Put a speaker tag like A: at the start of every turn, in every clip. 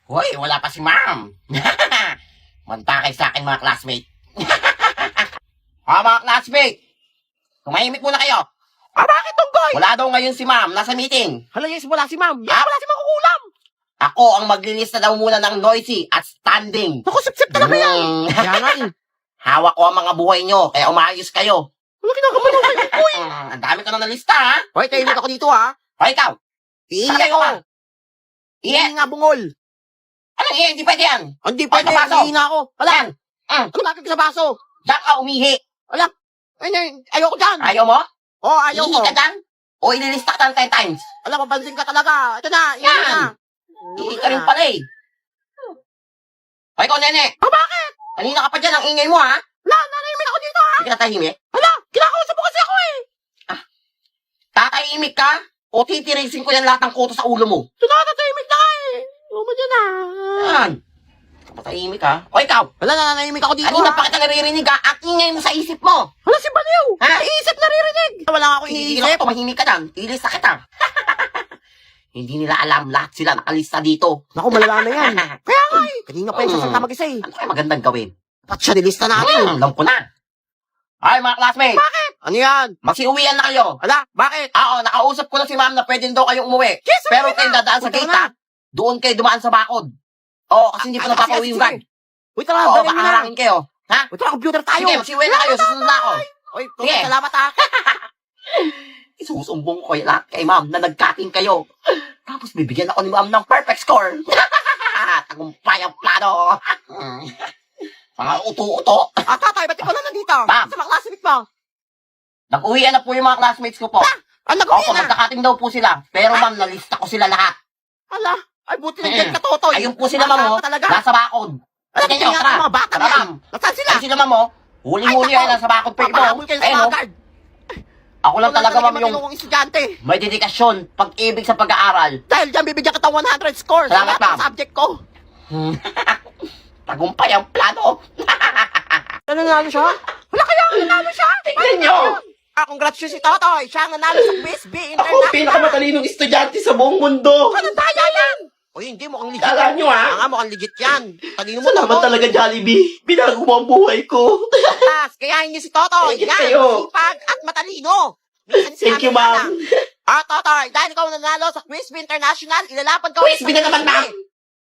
A: Hoy, wala pa si ma'am. Mantakay sa akin mga classmate. Mga classmate, tumahimik muna kayo.
B: Bakit, Tunggoy?
A: Wala daw ngayon si ma'am, nasa meeting.
B: Hala, yes, wala si ma'am. Yes, wala si ma'am kukulam.
A: Ako ang maglilista daw muna ng noisy at standing.
B: Naku, sip-sip talaga yan. Kaya nga eh.
A: Hawak ko ang mga buhay nyo, kaya umayos kayo.
B: Ano kinakabalo kayo, Tunggoy?
A: Ang dami ko na nalista, ha?
B: Hoy, tahimik ako dito, ha?
A: Hoy, ikaw.
B: Iiyak
A: Sakay
B: ako.
A: ka. Iye.
B: Iiyak nga, bungol.
A: Anong iye? Hindi pwede yan.
B: Hindi pwede,
A: Ay, baso.
B: iiyak ako. Wala.
A: Yan.
B: Ano bakit sa baso?
A: Diyan ka umihi.
B: Ayoko dyan.
A: Ayaw mo?
B: Oo, ayaw ko.
A: Ihi ka dyan? O ililista ka ng 10 times?
B: Alam, mapansin ka talaga. Ito na, iiyak
A: Yan.
B: na.
A: Ihi ka rin pala eh. Hoy, ikaw, nene.
B: Bakit?
A: Kanina ka pa dyan, ang ingay mo, ha?
B: Wala, nanahimik ako dito, ha?
A: Hindi ka natahimik?
B: Hala, kinakausap mo kasi ako, eh.
A: Tatahimik ka? O titirisin ko yan lahat ng kuto sa ulo mo?
B: Tunatahimik na ka, eh. Tuma dyan, ha?
A: Yan. Matahimik ka? O ikaw,
B: Wala, nanahimik ako dito,
A: kanina
B: ha?
A: pa kita naririnig, ha? Ang ingay mo sa isip mo.
B: Wala si Baliw.
A: Ha?
B: Iisip naririnig. Wala ako
A: Hindi
B: iniisip.
A: ko tumahimik ka dyan. Ilista kita. Hindi nila alam, lahat sila nakalista dito.
B: Naku, malala na yan. Kaya nga, eh. Kanina pa yung sasalta mag-isa, eh.
A: Ano kaya magandang gawin?
B: Ba't siya nilista natin?
A: Alam ko na. Ay, mga classmates,
B: Ano yan?
A: magsiuwian na kayo.
B: Ala, bakit?
A: Oo, nakausap ko na si ma'am na pwede daw kayong umuwi.
B: Yes,
A: Pero
B: umuwi
A: kayo
B: na.
A: dadaan sa
B: Punta
A: gate,
B: na.
A: ha? Doon kayo dumaan sa bakod. Oo, kasi hindi pa napapauwi yung guard.
B: Wait lang,
A: Oo,
B: galing
A: baka
B: mo na.
A: harangin kayo. Ha?
B: Wait lang, computer tayo.
A: Sige, magsiuwi na kayo. Susunod na ako.
B: Oy,
A: Sige.
B: salamat, ha.
A: Isusumbong ko lahat kay ma'am na nagkating kayo. Tapos bibigyan ako ni ma'am ng perfect score. Tagumpay ang plano. Mga uto-uto.
B: Tatay, ba't ikaw na nandito?
A: Ma'am.
B: Sa mga classmate mo.
A: Nag-uwian na po yung mga classmates ko po.
B: Nag-uwi
A: Opo,
B: na.
A: magkakating daw po sila. Pero ma'am, nalista ko sila lahat.
B: Ala, ay buti na dyan ka, Totoy.
A: Ayun po sila, ma'am, oh.
B: Talaga.
A: Nasa bakod.
B: Alam,
A: Tingnan nyo,
B: tingnan
A: tara.
B: ang mga bata
A: Tara,
B: yan.
A: ma'am.
B: Nasaan sila?
A: Ayun sila, ma'am, oh. Huli-huli
B: Ay,
A: yan, nasa bakod pa ito.
B: Papahabol kayo sa
A: Ayun,
B: mga
A: oh.
B: guard.
A: Ako lang talaga, ma'am, yung
B: matinong estudyante.
A: may dedikasyon, pag-ibig sa pag-aaral.
B: Dahil dyan, bibigyan kita 100 scores.
A: Salamat,
B: Sa lahat ng
A: ma'am.
B: subject ko.
A: Tagumpay ang plano.
B: Nanalo siya? Wala kaya nanalo siya?
A: Tingnan nyo.
B: Congrats si Totoy. Siya ang nanalo sa Quiz B
A: Ako,
B: International.
A: pinakamatalinong estudyante sa buong mundo.
B: Anong daya yan? Uy, hindi mo ang legit.
A: Kala nyo, ha?
B: Nga mo ang legit yan. Talino mo
A: Salamat
B: Totoy.
A: talaga, Jollibee. Binago mo ang buhay ko.
B: Patas, kaya hindi si Totoy.
A: Thank you
B: Yan,
A: sa'yo.
B: sipag at matalino. Minsan
A: Thank you, ma'am.
B: Totoy, dahil ikaw nanalo sa Quiz B International, ilalaban ka
A: Quiz B na naman, ma'am.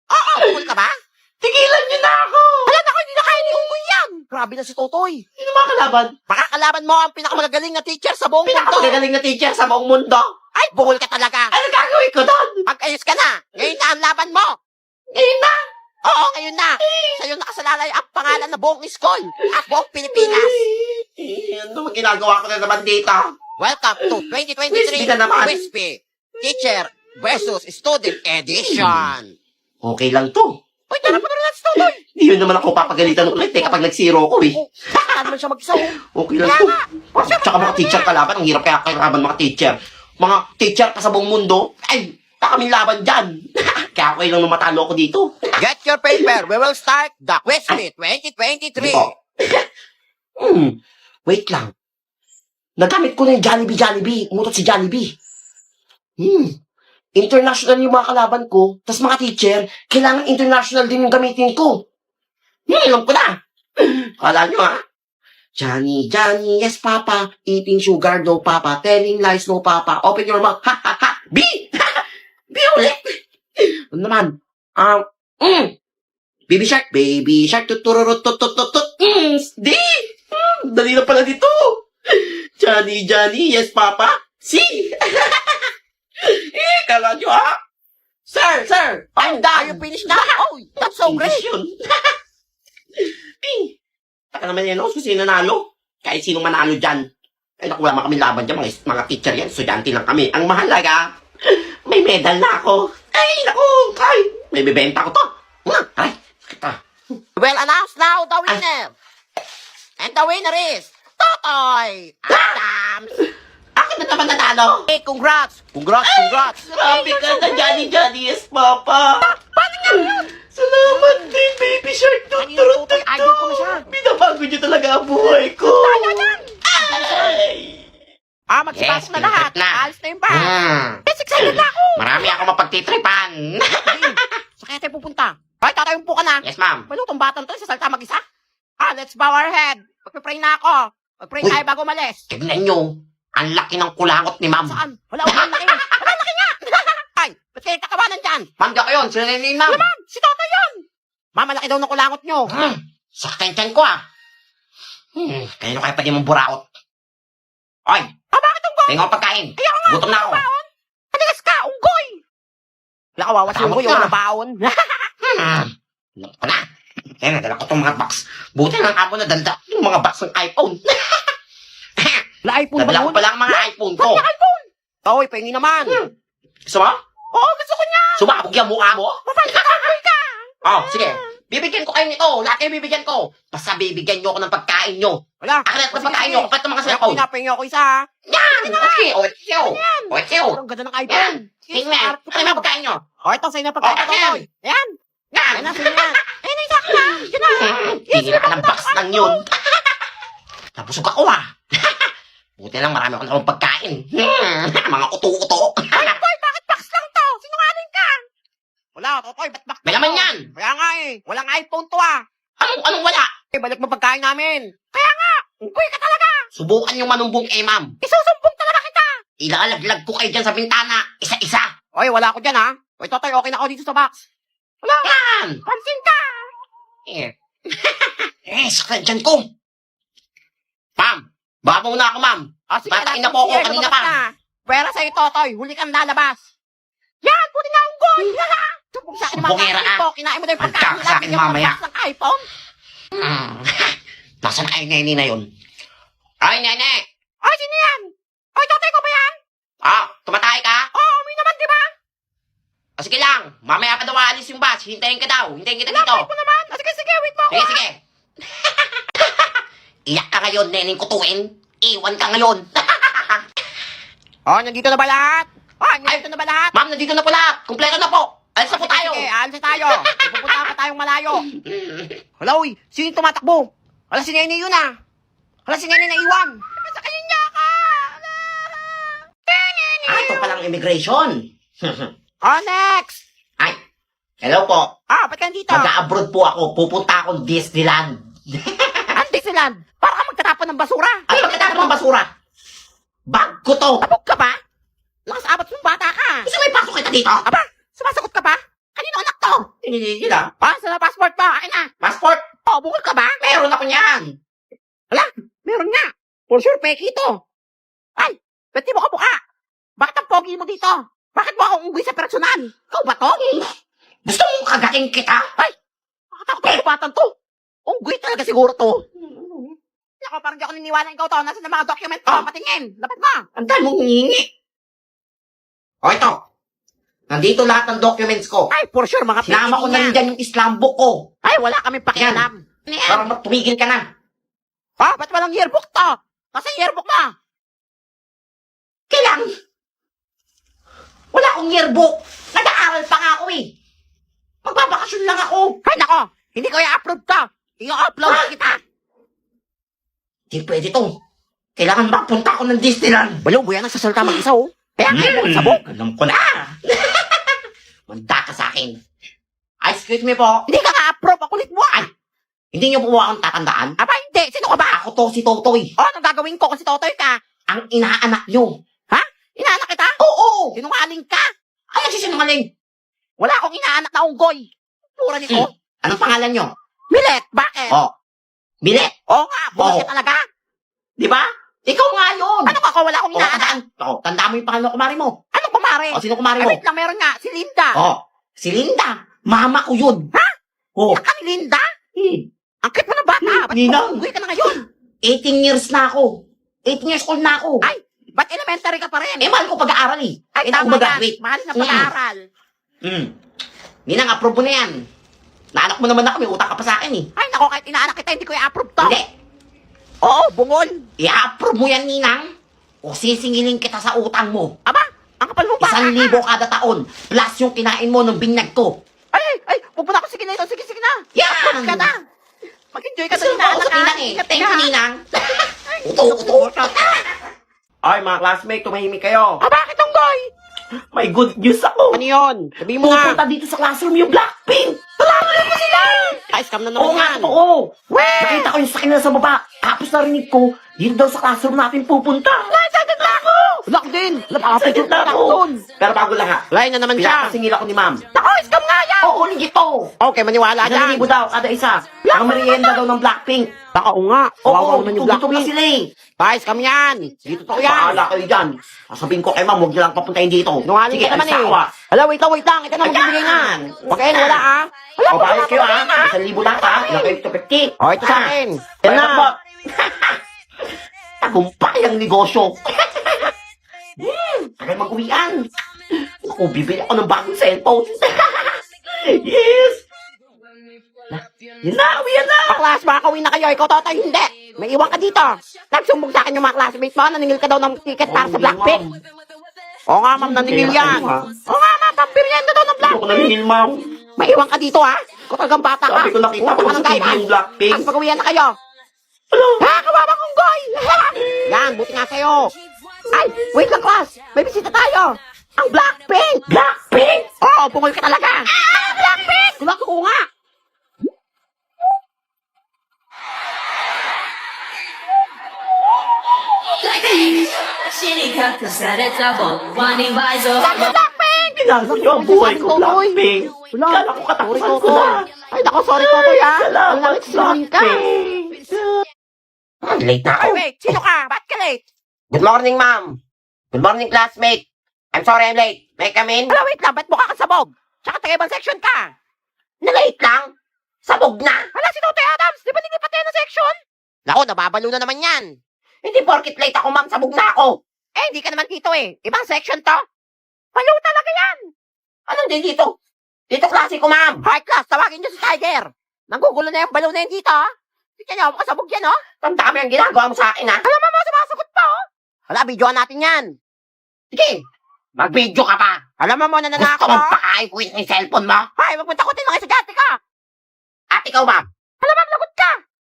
B: Oo, bukol ka ba?
A: Tigilan nyo na ako.
B: Wala na ko, hindi na kaya ni Ungoy yan. Grabe na si Totoy.
A: Sino mga kalaban?
B: Makakalaban mo ang pinakamagagaling na teacher sa buong mundo.
A: Pinakamagaling na teacher sa buong mundo.
B: Ay, bukol ka talaga.
A: Ano gagawin ko doon?
B: Pag-ayos ka na. Ngayon na ang laban mo.
A: Ngayon na.
B: Oo, ngayon na. Sa'yo nakasalalay ang pangalan na buong school at buong Pilipinas.
A: Ano ginagawa ko na naman dito?
B: Welcome to 2023
A: Wispy na naman.
B: Wispy Teacher versus Student Edition.
A: Okay lang to.
B: Uy, tara pa na natin si Totoy.
A: Hindi yun naman ako papagalitan ulit kapag nag-zero ko eh.
B: Saan man siya mag-isa?
A: Okay lang to. Tsaka mga teacher kalaban, ang hirap kaya kalaban mga teacher. Mga teacher pa sa buong mundo, ay, kaming laban dyan. Kaya okay lang matalo ako dito.
B: Get your paper. We will start the Wispy 2023.
A: Ito. Wait lang. Nagamit ko na yung Jollibee. Umutot si Jollibee. International yung mga kalaban ko, tas mga teacher, kailangan international din yung gamitin ko. Alam ko na. Kala nyo, ha? Johnny, yes, papa. Eating sugar, no, papa. Telling lies, no, papa. Open your mouth. Ha, ha, ha. B! B ulit. Ano naman? Baby shark, tutururut, tutututut. D! Dali na pala dito. Johnny, yes, papa. C! Kala nyo, ha? Sir! I'm
B: Are you
A: done!
B: finished na? Oh, that's so great.
A: English yun. Taka naman yan, kung sino nanalo. Kahit sinong manalo dyan. Ay, naku, wala kami laban dyan. Mga teacher yan, estudyante lang kami. Ang mahalaga, may medal na ako. Ay, naku, may bibenta ko to. Ay, kita.
B: We'll announce now the winner. And the winner is Totoy Adams.
A: Akin na naman nanalo.
B: Hey, congrats. Congrats.
A: Grabe ka na, Johnny, yes, papa.
B: Paano nga yun?
A: Salamat din, baby shark.
B: Kanina Totoy, idol ko na siya.
A: Binabago niyo talaga ang buhay ko. Ay!
B: Magsipasok na
A: Yes,
B: lahat.
A: na.
B: Alis na yung bag. Yes, excited na ako.
A: Marami ako mapagtitripan.
B: Sakit pupunta? Ay, tatay, umupo ka na.
A: Yes, ma'am.
B: Malutong batang to, sa salta mag-isa. Let's bow our head. Magpipray na ako. Magpray
A: Uy.
B: tayo bago malis.
A: Tignan nyo. Ang laki ng kulangot ni ma'am.
B: Saan? Wala akong laki. Wala laki nga. Ay, ba't kayo kakabanan dyan?
A: Ma'am, di ako yun. Sila na yun, ma'am.
B: Ma'am, si Toto yun. Ma'am, malaki daw ng kulangot nyo.
A: Saktan ko ah. Kanino kayo pwede mong buraot? Oy,
B: Bakit ang goy?
A: tingnan ko pagkain.
B: Ayaw nga.
A: Gutom na ako.
B: Haligas ka, unggoy. Wala kawawa si
A: Tama
B: unggoy,
A: ka.
B: wala baon.
A: Alam ko na. Kaya nadala ko itong mga box. Buti lang ako na danda yung mga box ng iPhone.
B: Wala iPhone ba
A: Nadala ko
B: yun?
A: pala ang mga iPhone ko.
B: Wala iPhone. Oy, pahingi naman.
A: Gusto mo?
B: Oo, gusto ko niya.
A: Sumabog yung mukha mo?
B: Mapalita ka, unggoy ka.
A: Oh, sige. Bibigyan ko kayo nito. Lahat kayo bibigyan ko. Basta bibigyan nyo ako ng pagkain nyo.
B: Wala.
A: Akin na pagkain nyo. Kapit ng mga cellphone.
B: Pinapingi ako isa, ha?
A: Yan! Okay, okay, siyo. Okay, siyo.
B: Ang ganda ng iPhone.
A: Tingnan. Ano yung pagkain nyo?
B: O, ito, sa'yo na pagkain
A: Oh,
B: ko,
A: ayan.
B: Toy. Ayan.
A: Yan!
B: Ayan na, sa'yo na. Ayan na, isa ka na. Yun na.
A: Tingnan ka ng box lang yun. Nabusog ako ah. Buti lang marami ako na pagkain. Mga uto-uto.
B: Toy, bakit box lang to? Sinungaling ka. Wala, Totoy, ba't box?
A: May laman yan.
B: Kaya nga eh. Walang iPhone to, ah.
A: Anong wala?
B: Balik mo pagkain namin. Kaya nga. Unggoy ka talaga.
A: Subukan yung manumbong ma'am.
B: Isusumbong talaga kita.
A: Ilalaglag ko kayo dyan sa bintana. Isa-isa.
B: Oy, wala ako dyan, ha? Oy, Totoy, okay na ako dito sa box. Wala.
A: Yan!
B: Pansin ka.
A: Sakit dyan ko. Ma'am, baka muna ako, ma'am.
B: Sige,
A: Matain na po ako
B: sige,
A: kanina
B: lumabas
A: pa.
B: na. Pwera sa'yo, Totoy. Huli kang lalabas. Yan, buti na unggoy. Sumbong sa akin yung mga
A: Sumbongera,
B: kapatid ko. Kinain mo daw yung pagkain
A: Magkaka sa akin
B: nila. Bigyan mo
A: mamaya.
B: ng box ng iPhone.
A: Nasaan ay nene na yun? Ay, nene!
B: Ay, sino yan? Ay, Totoy ko ba yan?
A: Tumatay ka?
B: Oo, may naman, di ba?
A: Sige lang. Mamaya pa daw aalis yung bus. Hintayin ka daw. Hintayin kita dito.
B: Wait mo naman. Sige, sige, wait mo ako.
A: Sige, sige. Iyak ka ngayon, neneng kutuin. Iwan ka ngayon.
B: Nandito na ba lahat? Nandito na ba lahat?
A: Ma'am, nandito na po lahat. Kumpleto na po. Alis na po tayo.
B: Sige, alis na tayo. May pupunta pa tayong malayo. Hala, uy. Sino yung tumatakbo? Hala, si Nene yun, ah. Hala, si Nene na iwan. Sa kanya ka.
A: Ito palang immigration.
B: Next.
A: Ay, hello po.
B: Ba't ka nandito?
A: Mag-abroad po ako. Pupunta akong Disneyland.
B: Disneyland. Para ka magtatapon ng basura.
A: Ay, magkatapon ng basura. Bag ko to.
B: Tabog ka ba? Lakas abat mong bata ka.
A: Gusto may pasok kita dito?
B: Aba, sumasagot ka ba? Kanino anak to?
A: Hindi lang.
B: Sa passport pa. Akin na.
A: Passport.
B: Bukol ka ba?
A: Meron ako niyan.
B: Meron nga. For sure, peki ito. Ay, ba't di mo ka buka? Bakit ang pogi mo dito? Bakit mo ako unggoy sa personal? Ikaw ba to?
A: Gusto mong kagating kita?
B: Nakatakot ang batan to. Unggoy talaga siguro to. Ako, parang di ako niniwala ikaw to. Nasa na mga document ko. Patingin. Dapat mo.
A: Ang dami mong ngingi. O ito. Nandito lahat ng documents ko.
B: Ay, for sure, mga
A: Sinama ko na rin dyan yung Islam book ko.
B: Ay, wala kami pakialam. Ano yan?
A: Para tumigil ka na.
B: Ba't walang yearbook to? Kasi yearbook mo.
A: Kailang. Wala akong yearbook. Nag-aaral pa nga ako eh. Magbabakasyon lang ako.
B: Ay, nako. Hindi ko i-upload to. I-upload kita.
A: Hindi pwede to. Kailangan mapunta ako ng Disneyland.
B: Balaw, buya na sa salta mag-isa, oh. Kaya ngayon, sabog.
A: Alam ko na. Manda ka sa akin. Ay, excuse me po.
B: Hindi ka nga approve. Ang kulit mo, ah.
A: Hindi niyo po akong tatandaan?
B: Aba, hindi. Sino ka ba?
A: Ako to si Totoy.
B: Anong gagawin ko kasi Totoy ka?
A: Ang inaanak niyo.
B: Inaanak kita?
A: Oo.
B: Sinungaling ka?
A: Ay, nagsisinungaling.
B: Wala akong inaanak na unggoy. Pura nito.
A: Anong pangalan niyo?
B: Milet, bakit?
A: Bilet.
B: Oo nga, bullshit
A: Oo.
B: talaga.
A: Di ba? Ikaw nga yun.
B: Ano ako, wala akong inaanak.
A: Tandaan mo yung pangalan ng kumari mo.
B: Anong kumare?
A: Sino kumari
B: Ay,
A: mo?
B: wait lang, meron nga. Si Linda.
A: Si Linda. Mama ko yun.
B: Ha?
A: Oo.
B: Ka ni Linda? Ang cute mo ng bata. Ba't
A: Ninang.
B: unggoy ka na ngayon?
A: 18 years na ako. 18 years old na ako.
B: Ay, ba't elementary ka pa rin?
A: mahal ko pag-aaral eh.
B: Ay,
A: Hindi ako
B: tama
A: mag-graduate.
B: yan. Mahal na pag-aaral.
A: Ninang, approve mo na yan. Naanak mo naman na kami, utang ka pa sa akin eh.
B: Ay, nako, kahit inaanak kita, hindi ko i-approve to.
A: Hindi.
B: Oo, bungol.
A: I-approve mo yan, Ninang. O sisingilin kita sa utang mo.
B: Aba, ang kapal mo bata
A: 1,000 kada taon. Plus yung kinain mo nung binyag ko.
B: Ay, huwag mo na ako sige na ito. Sige na.
A: Yan!
B: Approve ka na. Mag-enjoy ka
A: Kasi
B: sa inaanak
A: sa
B: ka.
A: Ninang eh.
B: Ingat
A: Thank
B: ka.
A: you, Ninang. Uto.
C: Ay, mga classmate, tumahimik kayo.
B: Bakit unggoy?
A: May good news ako.
B: Ano yun? Sabihin mo nga.
A: Pupunta dito sa classroom yung Blackpink.
B: Ay, scam na
A: Oo
B: naman
A: nga,
B: yan.
A: totoo. Nakita ko yung sakit na sa baba. Tapos narinig ko, dito daw sa classroom natin pupunta. Excited na ako!
B: Wala ko din.
A: Excited na ako. Pero bago lang ha.
B: Lain na naman siya.
A: Pinapasingil ako ni ma'am.
B: Ako, scam nga yan.
A: Oo, ligito.
B: Okay, maniwala dyan.
A: 1,000 daw kada isa. Ang merienda daw ng Blackpink.
B: Baka o nga. Kawawa
A: Oo,
B: naman yung
A: gutom na
B: Blackpink.
A: sila eh.
B: Ay, scam yan. Hindi totoo yan.
A: Bahala kayo dyan. Sabihin ko kay ma'am, huwag niyo lang papuntahin dito.
B: Nungaling
A: Sige,
B: ka naman
A: alis na
B: eh.
A: ako, ah.
B: Hala, wait lang. Ikaw na magbibigay na. Okay, wala ah. Wala
A: O, bayad kayo ha. 1,000 lahat ha. Ilang kayo ito 50.
B: O, ito sa akin. Yan
A: Bayad
B: na.
A: ako. Tagumpay ang negosyo. Tagal mag-uwian. Ako, bibili ako ng bagong cellphone. Yes! Yan na, uwian na!
B: Baklas, makakawin na kayo. Ikaw, Totoy, hindi. May iwan ka dito. Nagsumbong sa akin yung mga classmates mo. Naningil ka daw ng ticket para sa Blackpink. Oo nga, ma'am, naningil yan. Oo nga, ma'am, pampirienda daw ng
A: Ako
B: Blackpink.
A: naningil, ma'am.
B: May iwan ka dito, ha? Kung talagang bata ka.
A: Sabi ko nakita ko
B: Pumunta
A: sa
B: ka ng
A: TV
B: guidance.
A: yung Blackpink.
B: Tapos pag-uwian na kayo.
A: Ano?
B: Ha, kawawa kong goy. Yan, buti nga sa'yo. Ay, wait lang, class. May bisita tayo. Ang Blackpink.
A: Blackpink?
B: Oo, pungol ka talaga. Blackpink! Diba ko nga? Blackpink!
A: Pinasa niyo ang buhay ko, Blackpink. Kala ko katapusan ko na.
B: Ay, nako, sorry, Totoy, ha?
A: Salamat,
B: Ang langit sinungaling ka.
A: Late na
B: Ay, wait, sino ka? Ba't ka late?
A: Good morning, ma'am. Good morning, classmate. I'm sorry I'm late. May I come in?
B: Hala, wait lang, ba't mukha ka sabog? Tsaka taga-ibang section ka.
A: Na-late lang? Sabog na?
B: Hala, si Totoy Adams, di ba nilipat tayo ng section? Naku, nababalo na naman yan.
A: Hindi porkit late ako, ma'am. Sabog na ako.
B: Eh, hindi ka naman dito eh. Ibang section to. Balo talaga yan.
A: Anong din dito? Dito klase ko, ma'am.
B: High class, tawagin niyo si Tiger. Nanggugulo na yung balo na yan dito, ha? Tignan niyo, makasabog yan, oh.
A: Ang dami ang ginagawa mo sa akin, ha?
B: Alam mo, sumasagot pa, oh. Hala, videoan natin yan.
A: Sige, mag-video ka pa.
B: Alam mo,
A: Gusto
B: nananakaw,
A: mong
B: oh.
A: pakain ko yung cellphone mo?
B: Ay, wag mo takutin mga estudyante ka.
A: At ikaw, ma'am.
B: Alam mo, lagot ka.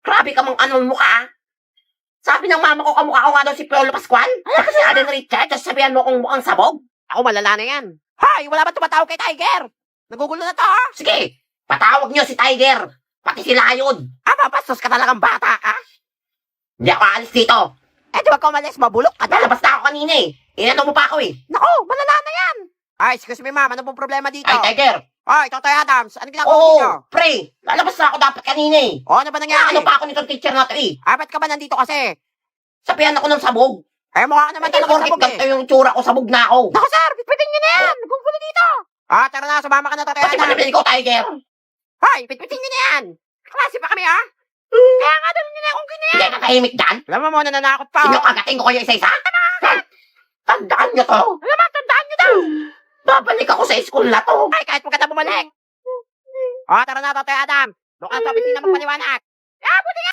A: Grabe ka mong anong mukha, ha? Sabi ng mama ko, kamukha ko nga daw si Piolo Pascual. Ay, kasi Aden Richard, tapos sabihan mo kung mukhang sabog.
B: Ako, malala na yan. Hay, wala ba tumatawag kay Tiger? Nagugulo na to, ha?
A: Sige, patawag niyo si Tiger. Pati si Lion.
B: Bastos ka talagang bata, ka.
A: Hindi ako aalis dito.
B: Eh, di ba ka umalis, mabulok ka doon?
A: Lalabas na ako kanina eh. Inano mo pa ako eh.
B: Naku, malala na yan. Ay, excuse me, ma'am. Ano pong problema dito?
A: Ay, Tiger.
B: Ay, Totoy Adams. Ano ginagawa
A: Oo,
B: niyo?
A: pre. Lalabas na ako dapat kanina eh.
B: O, ano ba nangyari?
A: Ano pa ako nitong teacher na to eh.
B: Ay, ba't ka ba nandito kasi?
A: Sabihan ako ng sabog.
B: Ay, mukha ka naman
A: Hindi
B: talaga
A: porkit
B: sabog
A: ganito
B: eh.
A: yung tsura ko, sabog na ako.
B: Naku, sir, pitpitin niyo na yan. Gugulo dito. Ah, tara na, sumama ka na, Totoy
A: Pati
B: Adams.
A: pala ko, Tiger.
B: Ay, pitpitin niyo na yan. Klase pa kami, ha? Kaya nga daw nila akong ganyan.
A: Hindi ka tahimik dyan.
B: Alam mo, nananakot pa,
A: Sino
B: oh.
A: kagating ko kayo isa-isa? Tandaan niyo to.
B: Alam mo, tandaan niyo daw.
A: Babalik ako sa school na to.
B: Ay, kahit maganda bumalik. O, tara na, Totoy Adams. Doon ka sa opisina magpaliwanag. Ah, buti nga.